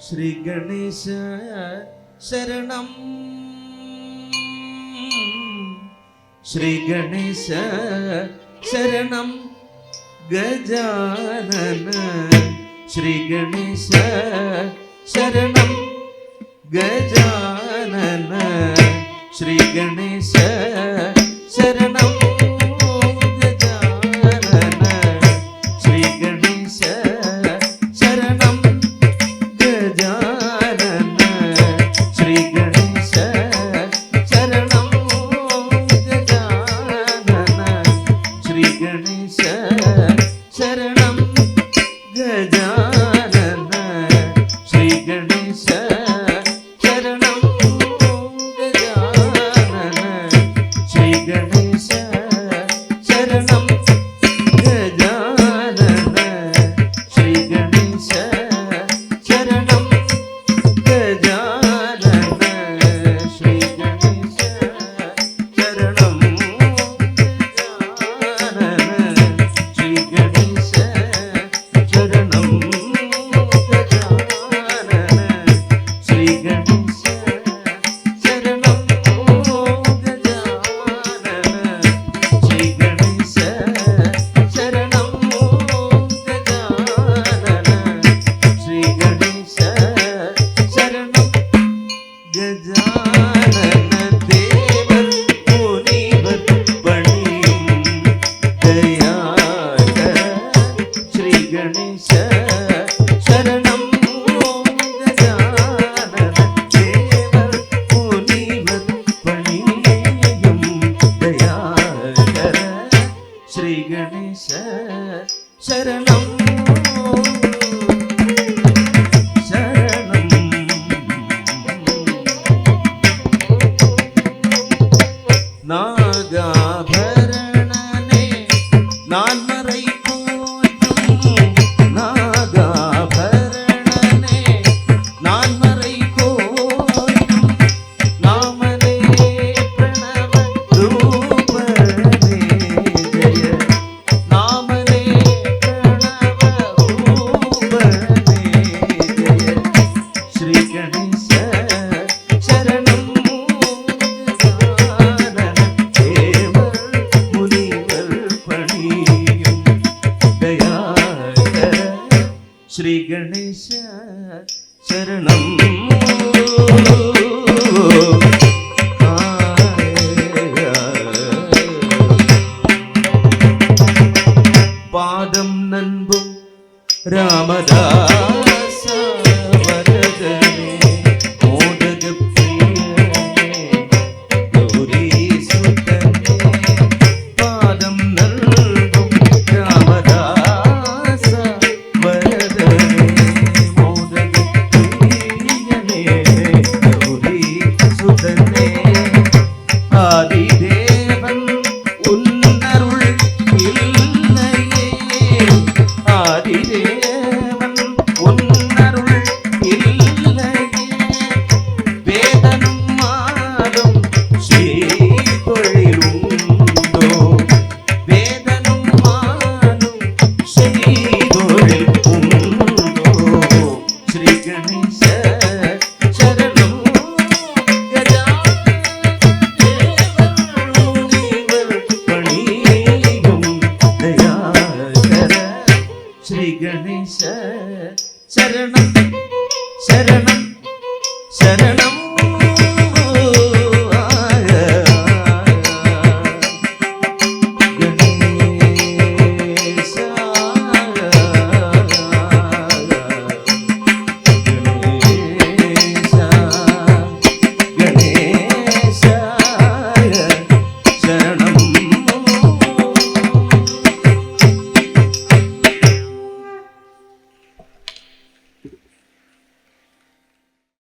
ശ്രീ ഗണേശ ശരണം, ശ്രീ ഗണേശ ശരണം ഗജാനന, ശ്രീ ഗണേശ ശരണം ഗജാനന, ശ്രീ ഗണേശ ശരണം ഗജാനന, ശ്രീ ഗണേശ ശരണം ഗജാനന, ശ്രീ ഗണേശ ശരണം ഗജാനന, ശ്രീ ഗണേശ ശരണം ഗജാനന, ശ്രീ ഗണേശ ശരണം ഗജാനന, ശ്രീ ഗണേശ ശരണം ഗജാനന, ശ്രീ ഗണേശ ശരണം ഗജാനന, ശ്രീ ഗണേശ ശരണം ശരണം നാഗാഭരണനെ നാൻമറൈ പോറ്റും, നാഗാഭരണനെ നാൻമറൈ പോറ്റും, നാമനേ പ്രണവ രൂപനേ ജയ, നാമനേ പ്രണവ രൂപനേ ജയ, ശ്രീ ഗണേശ ശരണം ശ്രീ ഗണേശ ശരണം. പാദം നൻപും രാമദാസ വരദനേ, മോദക പ്രിയനേ ഗൗരീസുതനേ, പാദം നൻപും രാമദാസ വരദനേ, മോദക പ്രിയനേ ഗൗരീസുതനേ, ആദിദേവൻ ഉന്നരുൾ இல்லையே, ஆதிதேவன் உன்னருள் இல்லையே, வேதனும் மாலும் செய்தொழிலுண்டோ, வேதனும் மாலும் செய்தொழிலுண்டோ, ஸ்ரீ கணேச ശരണം ശ്രീ ഗണേശ ശരണം ശരണം ശരണം